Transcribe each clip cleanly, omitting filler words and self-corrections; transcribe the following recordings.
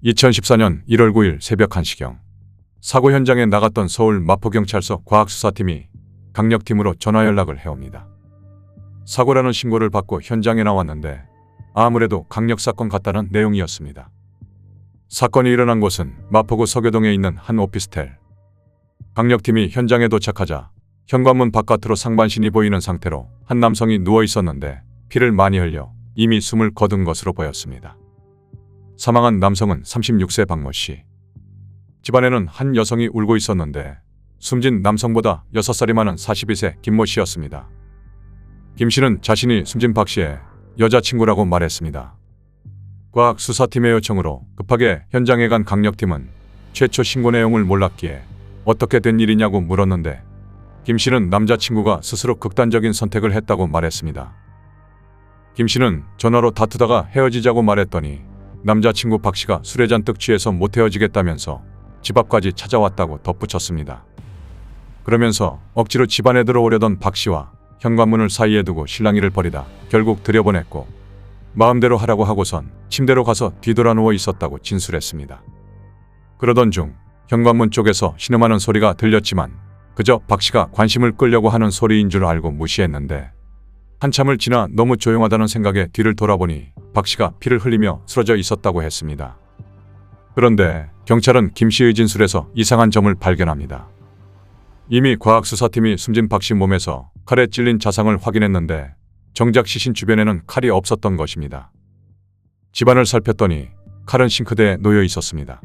2014년 1월 9일 새벽 1시경 사고 현장에 나갔던 서울 마포경찰서 과학수사팀이 강력팀으로 전화 연락을 해옵니다. 사고라는 신고를 받고 현장에 나왔는데 아무래도 강력사건 같다는 내용이었습니다. 사건이 일어난 곳은 마포구 서교동에 있는 한 오피스텔. 강력팀이 현장에 도착하자 현관문 바깥으로 상반신이 보이는 상태로 한 남성이 누워 있었는데 피를 많이 흘려 이미 숨을 거둔 것으로 보였습니다. 사망한 남성은 36세 박모 씨. 집안에는 한 여성이 울고 있었는데 숨진 남성보다 6살이 많은 42세 김모 씨였습니다. 김 씨는 자신이 숨진 박 씨의 여자친구라고 말했습니다. 과학수사팀의 요청으로 급하게 현장에 간 강력팀은 최초 신고 내용을 몰랐기에 어떻게 된 일이냐고 물었는데 김 씨는 남자친구가 스스로 극단적인 선택을 했다고 말했습니다. 김 씨는 전화로 다투다가 헤어지자고 말했더니 남자친구 박 씨가 술에 잔뜩 취해서 못 헤어지겠다면서 집 앞까지 찾아왔다고 덧붙였습니다. 그러면서 억지로 집 안에 들어오려던 박 씨와 현관문을 사이에 두고 실랑이를 벌이다 결국 들여보냈고 마음대로 하라고 하고선 침대로 가서 뒤돌아 누워 있었다고 진술했습니다. 그러던 중 현관문 쪽에서 신음하는 소리가 들렸지만 그저 박 씨가 관심을 끌려고 하는 소리인 줄 알고 무시했는데 한참을 지나 너무 조용하다는 생각에 뒤를 돌아보니 박 씨가 피를 흘리며 쓰러져 있었다고 했습니다. 그런데 경찰은 김 씨의 진술에서 이상한 점을 발견합니다. 이미 과학수사팀이 숨진 박 씨 몸에서 칼에 찔린 자상을 확인했는데 정작 시신 주변에는 칼이 없었던 것입니다. 집안을 살폈더니 칼은 싱크대에 놓여 있었습니다.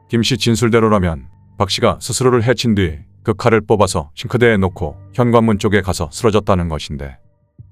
김 씨 진술대로라면 박 씨가 스스로를 해친 뒤 그 칼을 뽑아서 싱크대에 놓고 현관문 쪽에 가서 쓰러졌다는 것인데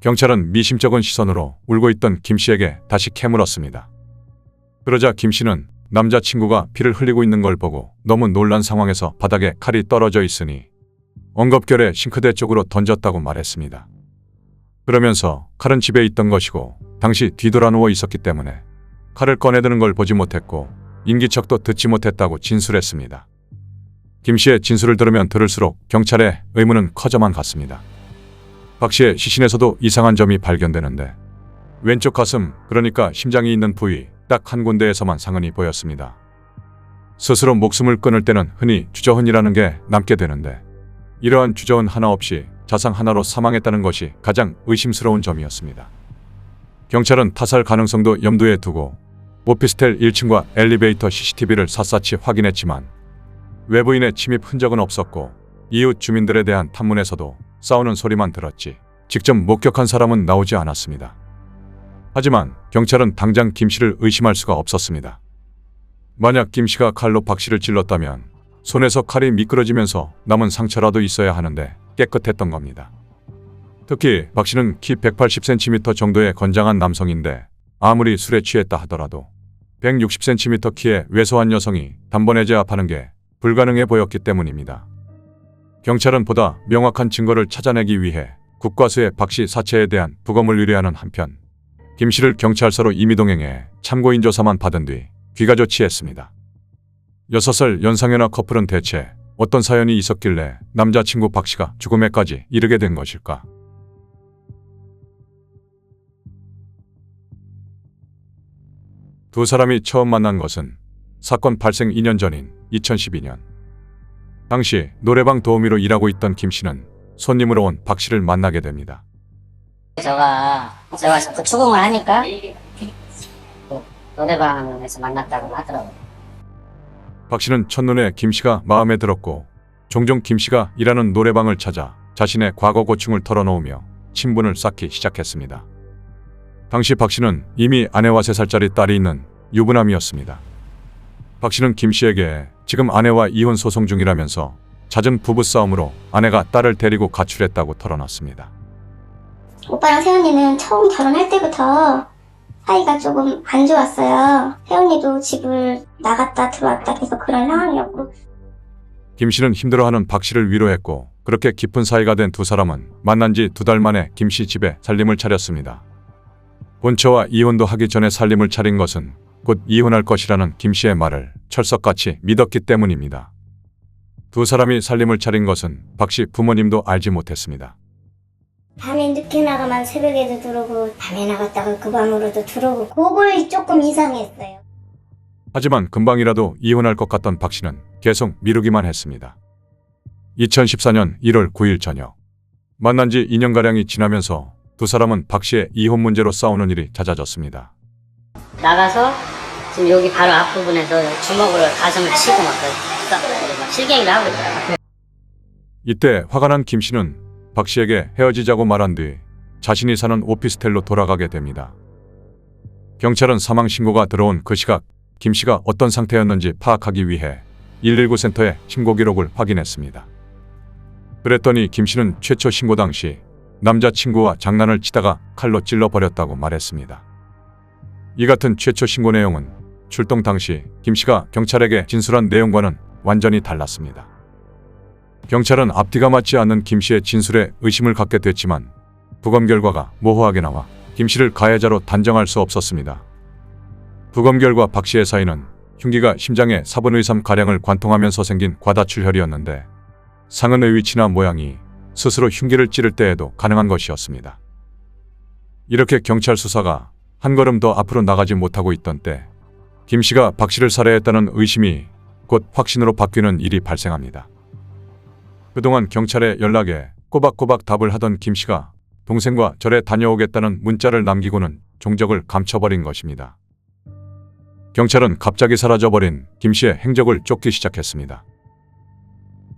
경찰은 미심쩍은 시선으로 울고 있던 김 씨에게 다시 캐물었습니다. 그러자 김 씨는 남자친구가 피를 흘리고 있는 걸 보고 너무 놀란 상황에서 바닥에 칼이 떨어져 있으니 엉겁결에 싱크대 쪽으로 던졌다고 말했습니다. 그러면서 칼은 집에 있던 것이고 당시 뒤돌아 누워 있었기 때문에 칼을 꺼내드는 걸 보지 못했고 인기척도 듣지 못했다고 진술했습니다. 김 씨의 진술을 들으면 들을수록 경찰의 의문은 커져만 갔습니다. 박 씨의 시신에서도 이상한 점이 발견되는데 왼쪽 가슴, 그러니까 심장이 있는 부위 딱 한 군데에서만 상흔이 보였습니다. 스스로 목숨을 끊을 때는 흔히 주저흔이라는 게 남게 되는데 이러한 주저흔 하나 없이 자상 하나로 사망했다는 것이 가장 의심스러운 점이었습니다. 경찰은 타살 가능성도 염두에 두고 오피스텔 1층과 엘리베이터 CCTV를 샅샅이 확인했지만 외부인의 침입 흔적은 없었고 이웃 주민들에 대한 탐문에서도 싸우는 소리만 들었지 직접 목격한 사람은 나오지 않았습니다. 하지만 경찰은 당장 김 씨를 의심할 수가 없었습니다. 만약 김 씨가 칼로 박 씨를 찔렀다면 손에서 칼이 미끄러지면서 남은 상처라도 있어야 하는데 깨끗했던 겁니다. 특히 박 씨는 키 180cm 정도의 건장한 남성인데 아무리 술에 취했다 하더라도 160cm 키의 왜소한 여성이 단번에 제압하는 게 불가능해 보였기 때문입니다. 경찰은 보다 명확한 증거를 찾아내기 위해 국과수의 박 씨 사체에 대한 부검을 의뢰하는 한편 김 씨를 경찰서로 임의동행해 참고인 조사만 받은 뒤 귀가 조치했습니다. 6살 연상연하 커플은 대체 어떤 사연이 있었길래 남자친구 박 씨가 죽음에까지 이르게 된 것일까? 두 사람이 처음 만난 것은 사건 발생 2년 전인 2012년. 당시 노래방 도우미로 일하고 있던 김 씨는 손님으로 온 박 씨를 만나게 됩니다. 제가 자꾸 추궁을 하니까 노래방에서 만났다고 하더라고요. 박 씨는 첫눈에 김 씨가 마음에 들었고 종종 김 씨가 일하는 노래방을 찾아 자신의 과거 고충을 털어놓으며 친분을 쌓기 시작했습니다. 당시 박 씨는 이미 아내와 3살짜리 딸이 있는 유부남이었습니다. 박 씨는 김 씨에게 지금 아내와 이혼 소송 중이라면서 잦은 부부싸움으로 아내가 딸을 데리고 가출했다고 털어놨습니다. 오빠랑 세연이는 처음 결혼할 때부터 사이가 조금 안 좋았어요. 세연이도 집을 나갔다 들어왔다 계속 그런 상황이었고. 김 씨는 힘들어하는 박 씨를 위로했고 그렇게 깊은 사이가 된 두 사람은 만난 지 2달 만에 김 씨 집에 살림을 차렸습니다. 본처와 이혼도 하기 전에 살림을 차린 것은 곧 이혼할 것이라는 김 씨의 말을 철석같이 믿었기 때문입니다. 두 사람이 살림을 차린 것은 박 씨 부모님도 알지 못했습니다. 밤에 늦게 나가면 새벽에도 들어오고 밤에 나갔다가 그 밤으로도 들어오고 그걸 조금 이상했어요. 하지만 금방이라도 이혼할 것 같던 박 씨는 계속 미루기만 했습니다. 2014년 1월 9일 저녁, 만난 지 2년가량이 지나면서 두 사람은 박 씨의 이혼 문제로 싸우는 일이 잦아졌습니다. 나가서 지금 여기 바로 앞부분에서 주먹으로 가슴을 치고 막 실갱이를 하고 있더라고요. 이때 화가 난 김 씨는 박 씨에게 헤어지자고 말한 뒤 자신이 사는 오피스텔로 돌아가게 됩니다. 경찰은 사망 신고가 들어온 그 시각 김 씨가 어떤 상태였는지 파악하기 위해 119 센터의 신고 기록을 확인했습니다. 그랬더니 김 씨는 최초 신고 당시 남자친구와 장난을 치다가 칼로 찔러버렸다고 말했습니다. 이 같은 최초 신고 내용은 출동 당시 김 씨가 경찰에게 진술한 내용과는 완전히 달랐습니다. 경찰은 앞뒤가 맞지 않는 김 씨의 진술에 의심을 갖게 됐지만 부검 결과가 모호하게 나와 김 씨를 가해자로 단정할 수 없었습니다. 부검 결과 박 씨의 사인은 흉기가 심장에 4분의 3가량을 관통하면서 생긴 과다출혈이었는데 상흔의 위치나 모양이 스스로 흉기를 찌를 때에도 가능한 것이었습니다. 이렇게 경찰 수사가 한 걸음 더 앞으로 나가지 못하고 있던 때 김 씨가 박 씨를 살해했다는 의심이 곧 확신으로 바뀌는 일이 발생합니다. 그동안 경찰의 연락에 꼬박꼬박 답을 하던 김 씨가 동생과 절에 다녀오겠다는 문자를 남기고는 종적을 감춰버린 것입니다. 경찰은 갑자기 사라져버린 김 씨의 행적을 쫓기 시작했습니다.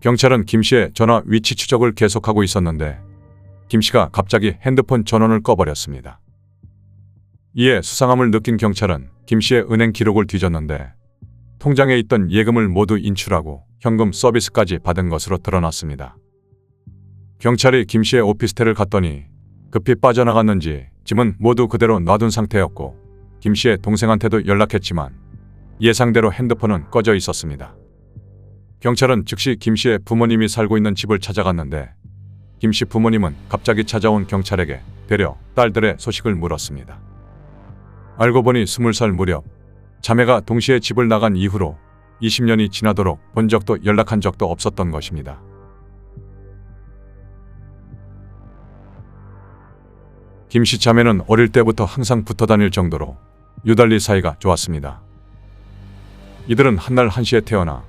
경찰은 김 씨의 전화 위치 추적을 계속하고 있었는데 김 씨가 갑자기 핸드폰 전원을 꺼버렸습니다. 이에 수상함을 느낀 경찰은 김 씨의 은행 기록을 뒤졌는데 통장에 있던 예금을 모두 인출하고 현금 서비스까지 받은 것으로 드러났습니다. 경찰이 김 씨의 오피스텔을 갔더니 급히 빠져나갔는지 짐은 모두 그대로 놔둔 상태였고 김 씨의 동생한테도 연락했지만 예상대로 핸드폰은 꺼져 있었습니다. 경찰은 즉시 김 씨의 부모님이 살고 있는 집을 찾아갔는데 김 씨 부모님은 갑자기 찾아온 경찰에게 되려 딸들의 소식을 물었습니다. 알고 보니 20살 무렵 자매가 동시에 집을 나간 이후로 20년이 지나도록 본 적도 연락한 적도 없었던 것입니다. 김 씨 자매는 어릴 때부터 항상 붙어 다닐 정도로 유달리 사이가 좋았습니다. 이들은 한날 한시에 태어나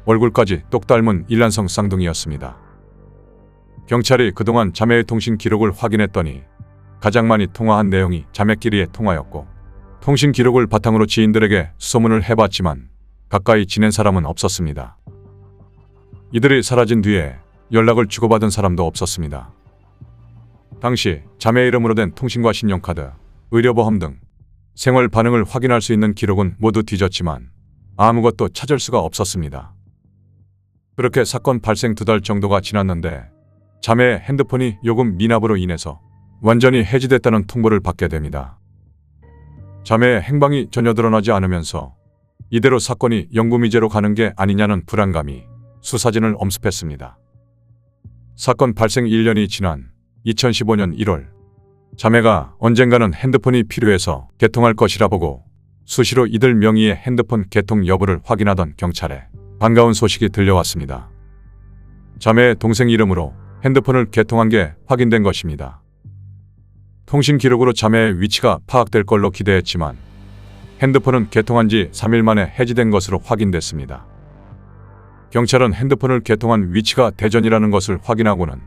얼굴까지 똑 닮은 일란성 쌍둥이였습니다. 경찰이 그동안 자매의 통신 기록을 확인했더니 가장 많이 통화한 내용이 자매끼리의 통화였고 통신 기록을 바탕으로 지인들에게 수소문을 해봤지만 가까이 지낸 사람은 없었습니다. 이들이 사라진 뒤에 연락을 주고받은 사람도 없었습니다. 당시 자매 이름으로 된 통신과 신용카드, 의료보험 등 생활 반응을 확인할 수 있는 기록은 모두 뒤졌지만 아무것도 찾을 수가 없었습니다. 그렇게 사건 발생 2달 정도가 지났는데 자매의 핸드폰이 요금 미납으로 인해서 완전히 해지됐다는 통보를 받게 됩니다. 자매의 행방이 전혀 드러나지 않으면서 이대로 사건이 영구미제로 가는 게 아니냐는 불안감이 수사진을 엄습했습니다. 사건 발생 1년이 지난 2015년 1월 자매가 언젠가는 핸드폰이 필요해서 개통할 것이라 보고 수시로 이들 명의의 핸드폰 개통 여부를 확인하던 경찰에 반가운 소식이 들려왔습니다. 자매의 동생 이름으로 핸드폰을 개통한 게 확인된 것입니다. 통신 기록으로 자매의 위치가 파악될 걸로 기대했지만 핸드폰은 개통한 지 3일 만에 해지된 것으로 확인됐습니다. 경찰은 핸드폰을 개통한 위치가 대전이라는 것을 확인하고는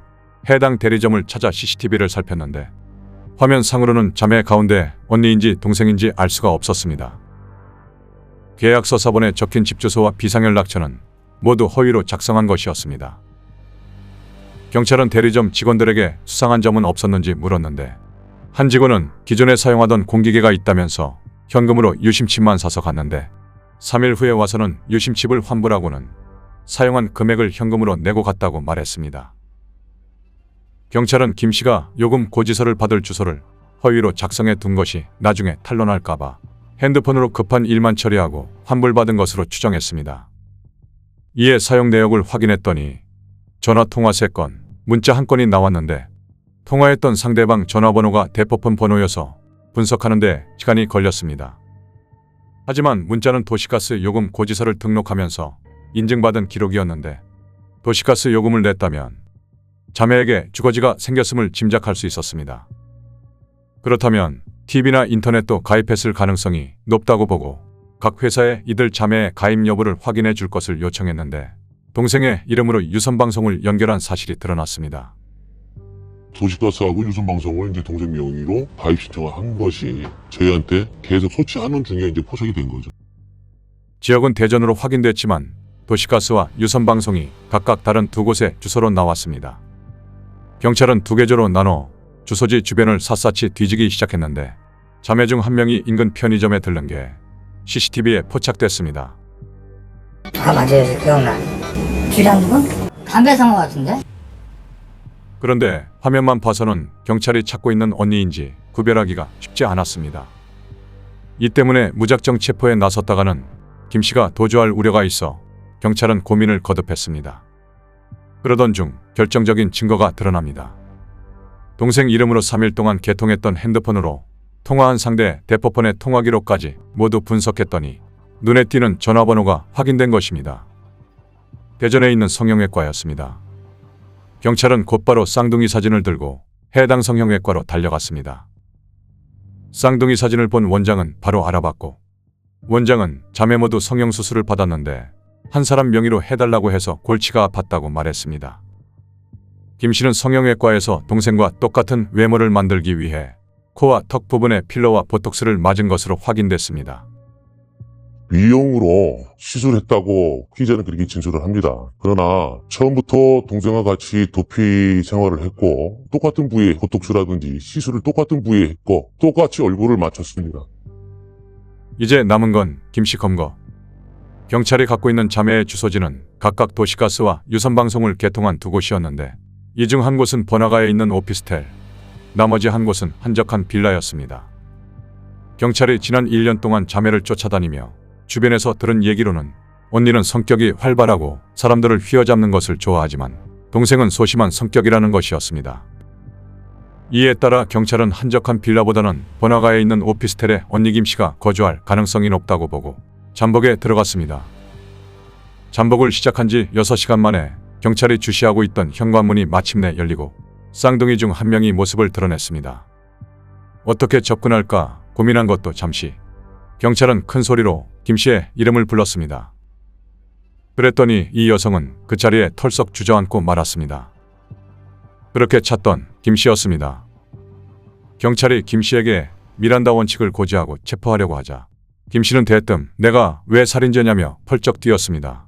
해당 대리점을 찾아 CCTV를 살폈는데 화면상으로는 자매 가운데 언니인지 동생인지 알 수가 없었습니다. 계약서 사본에 적힌 집 주소와 비상연락처는 모두 허위로 작성한 것이었습니다. 경찰은 대리점 직원들에게 수상한 점은 없었는지 물었는데 한 직원은 기존에 사용하던 공기계가 있다면서 현금으로 유심칩만 사서 갔는데 3일 후에 와서는 유심칩을 환불하고는 사용한 금액을 현금으로 내고 갔다고 말했습니다. 경찰은 김 씨가 요금 고지서를 받을 주소를 허위로 작성해 둔 것이 나중에 탄로날까봐 핸드폰으로 급한 일만 처리하고 환불받은 것으로 추정했습니다. 이에 사용 내역을 확인했더니 전화통화 3건, 문자 1건이 나왔는데 통화했던 상대방 전화번호가 대포폰 번호여서 분석하는 데 시간이 걸렸습니다. 하지만 문자는 도시가스 요금 고지서를 등록하면서 인증받은 기록이었는데 도시가스 요금을 냈다면 자매에게 주거지가 생겼음을 짐작할 수 있었습니다. 그렇다면 TV나 인터넷도 가입했을 가능성이 높다고 보고 각 회사에 이들 자매의 가입 여부를 확인해 줄 것을 요청했는데 동생의 이름으로 유선방송을 연결한 사실이 드러났습니다. 도시가스하고 유선방송을 이제 동생 명의로 가입 신청을 한 것이 저희한테 계속 소치하는 중에 이제 포착이 된 거죠. 지역은 대전으로 확인됐지만 도시가스와 유선방송이 각각 다른 두 곳의 주소로 나왔습니다. 경찰은 두 계조로 나눠 주소지 주변을 샅샅이 뒤지기 시작했는데 자매 중 한 명이 인근 편의점에 들른 게 CCTV에 포착됐습니다. 아 맞아요, 기억나. 주량분? 담배 산 것 같은데? 그런데 화면만 봐서는 경찰이 찾고 있는 언니인지 구별하기가 쉽지 않았습니다. 이 때문에 무작정 체포에 나섰다가는 김 씨가 도주할 우려가 있어 경찰은 고민을 거듭했습니다. 그러던 중 결정적인 증거가 드러납니다. 동생 이름으로 3일 동안 개통했던 핸드폰으로 통화한 상대 대포폰의 통화 기록까지 모두 분석했더니 눈에 띄는 전화번호가 확인된 것입니다. 대전에 있는 성형외과였습니다. 경찰은 곧바로 쌍둥이 사진을 들고 해당 성형외과로 달려갔습니다. 쌍둥이 사진을 본 원장은 바로 알아봤고 원장은 자매 모두 성형수술을 받았는데 한 사람 명의로 해달라고 해서 골치가 아팠다고 말했습니다. 김 씨는 성형외과에서 동생과 똑같은 외모를 만들기 위해 코와 턱 부분에 필러와 보톡스를 맞은 것으로 확인됐습니다. 미용으로 시술했다고 피의자는 그렇게 진술을 합니다. 그러나 처음부터 동생과 같이 도피 생활을 했고 똑같은 부위에 보톡스라든지 시술을 똑같은 부위에 했고 똑같이 얼굴을 맞췄습니다. 이제 남은 건 김 씨 검거. 경찰이 갖고 있는 자매의 주소지는 각각 도시가스와 유선방송을 개통한 두 곳이었는데 이 중 한 곳은 번화가에 있는 오피스텔, 나머지 한 곳은 한적한 빌라였습니다. 경찰이 지난 1년 동안 자매를 쫓아다니며 주변에서 들은 얘기로는 언니는 성격이 활발하고 사람들을 휘어잡는 것을 좋아하지만 동생은 소심한 성격이라는 것이었습니다. 이에 따라 경찰은 한적한 빌라보다는 번화가에 있는 오피스텔에 언니 김 씨가 거주할 가능성이 높다고 보고 잠복에 들어갔습니다. 잠복을 시작한 지 6시간 만에 경찰이 주시하고 있던 현관문이 마침내 열리고 쌍둥이 중 한 명이 모습을 드러냈습니다. 어떻게 접근할까 고민한 것도 잠시 경찰은 큰 소리로 김 씨의 이름을 불렀습니다. 그랬더니 이 여성은 그 자리에 털썩 주저앉고 말았습니다. 그렇게 찾던 김 씨였습니다. 경찰이 김 씨에게 미란다 원칙을 고지하고 체포하려고 하자 김 씨는 대뜸 내가 왜 살인죄냐며 펄쩍 뛰었습니다.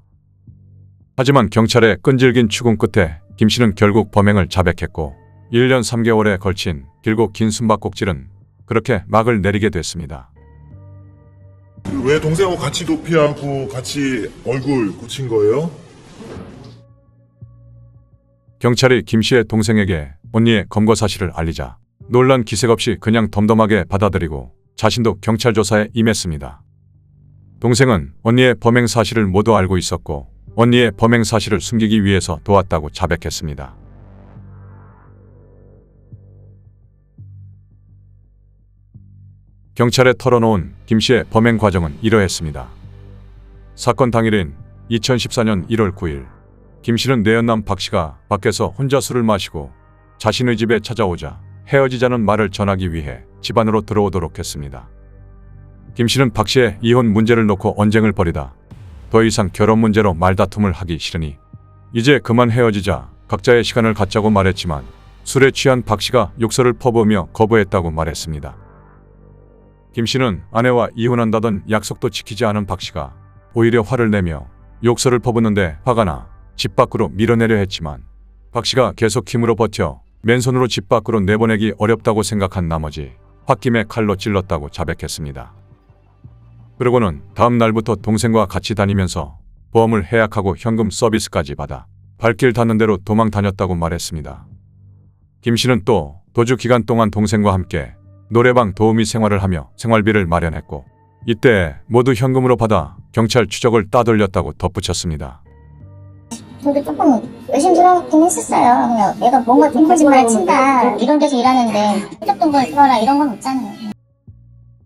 하지만 경찰의 끈질긴 추궁 끝에 김 씨는 결국 범행을 자백했고 1년 3개월에 걸친 길고 긴 숨바꼭질은 그렇게 막을 내리게 됐습니다. 왜 동생하고 같이 도피하고 같이 얼굴 고친 거예요? 경찰이 김 씨의 동생에게 언니의 검거 사실을 알리자 놀란 기색 없이 그냥 덤덤하게 받아들이고 자신도 경찰 조사에 임했습니다. 동생은 언니의 범행 사실을 모두 알고 있었고 언니의 범행 사실을 숨기기 위해서 도왔다고 자백했습니다. 경찰에 털어놓은 김 씨의 범행 과정은 이러했습니다. 사건 당일인 2014년 1월 9일 김 씨는 내연남 박 씨가 밖에서 혼자 술을 마시고 자신의 집에 찾아오자 헤어지자는 말을 전하기 위해 집 안으로 들어오도록 했습니다. 김 씨는 박 씨의 이혼 문제를 놓고 언쟁을 벌이다 더 이상 결혼 문제로 말다툼을 하기 싫으니 이제 그만 헤어지자 각자의 시간을 갖자고 말했지만 술에 취한 박 씨가 욕설을 퍼부으며 거부했다고 말했습니다. 김 씨는 아내와 이혼한다던 약속도 지키지 않은 박 씨가 오히려 화를 내며 욕설을 퍼붓는데 화가 나 집 밖으로 밀어내려 했지만 박 씨가 계속 힘으로 버텨 맨손으로 집 밖으로 내보내기 어렵다고 생각한 나머지 홧김에 칼로 찔렀다고 자백했습니다. 그러고는 다음 날부터 동생과 같이 다니면서 보험을 해약하고 현금 서비스까지 받아 발길 닿는 대로 도망 다녔다고 말했습니다. 김 씨는 또 도주 기간 동안 동생과 함께 노래방 도우미 생활을 하며 생활비를 마련했고 이때 모두 현금으로 받아 경찰 추적을 따돌렸다고 덧붙였습니다. 저도 조금 의심스럽긴 했었어요. 그냥 얘가 뭔가 좀 거짓말 친다. 이런 데서 일하는데 추적도 걸 들어라 이런 건 없잖아요.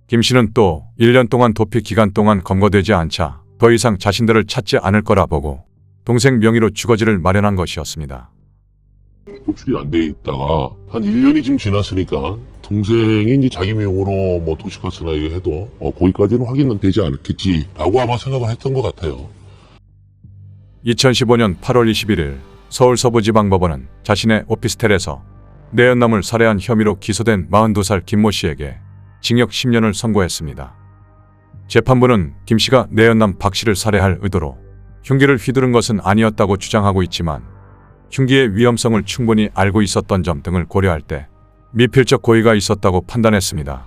김 씨는 또 1년 동안 도피 기간 동안 검거되지 않자 더 이상 자신들을 찾지 않을 거라 보고 동생 명의로 주거지를 마련한 것이었습니다. 도출이 안 돼 있다가 한 1년이 지금 지났으니까 동생이 이제 자기 명으로 뭐 도시가스나 이거 해도 거기까지는 확인은 되지 않았겠지라고 아마 생각을 했던 것 같아요. 2015년 8월 21일 서울 서부지방법원은 자신의 오피스텔에서 내연남을 살해한 혐의로 기소된 42살 김모 씨에게 징역 10년을 선고했습니다. 재판부는 김 씨가 내연남 박 씨를 살해할 의도로 흉기를 휘두른 것은 아니었다고 주장하고 있지만 흉기의 위험성을 충분히 알고 있었던 점 등을 고려할 때 미필적 고의가 있었다고 판단했습니다.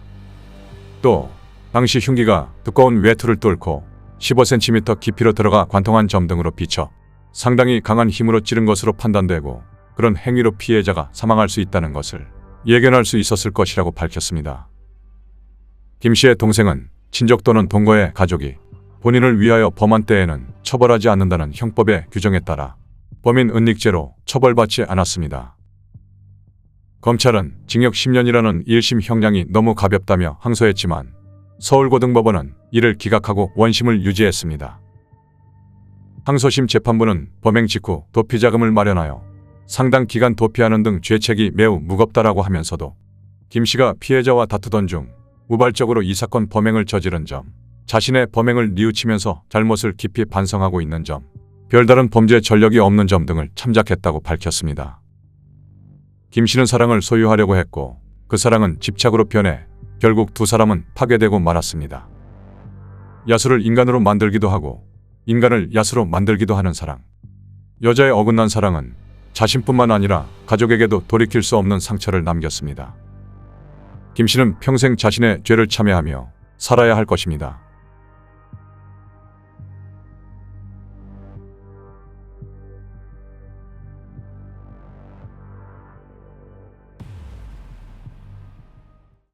또 당시 흉기가 두꺼운 외투를 뚫고 15cm 깊이로 들어가 관통한 점 등으로 비춰 상당히 강한 힘으로 찌른 것으로 판단되고 그런 행위로 피해자가 사망할 수 있다는 것을 예견할 수 있었을 것이라고 밝혔습니다. 김 씨의 동생은 친족 또는 동거의 가족이 본인을 위하여 범한 때에는 처벌하지 않는다는 형법의 규정에 따라 범인 은닉죄로 처벌받지 않았습니다. 검찰은 징역 10년이라는 1심 형량이 너무 가볍다며 항소했지만 서울고등법원은 이를 기각하고 원심을 유지했습니다. 항소심 재판부는 범행 직후 도피자금을 마련하여 상당 기간 도피하는 등 죄책이 매우 무겁다라고 하면서도 김 씨가 피해자와 다투던 중 우발적으로 이 사건 범행을 저지른 점, 자신의 범행을 뉘우치면서 잘못을 깊이 반성하고 있는 점, 별다른 범죄 전력이 없는 점 등을 참작했다고 밝혔습니다. 김 씨는 사랑을 소유하려고 했고 그 사랑은 집착으로 변해 결국 두 사람은 파괴되고 말았습니다. 야수를 인간으로 만들기도 하고 인간을 야수로 만들기도 하는 사랑. 여자의 어긋난 사랑은 자신뿐만 아니라 가족에게도 돌이킬 수 없는 상처를 남겼습니다. 김 씨는 평생 자신의 죄를 참회하며 살아야 할 것입니다.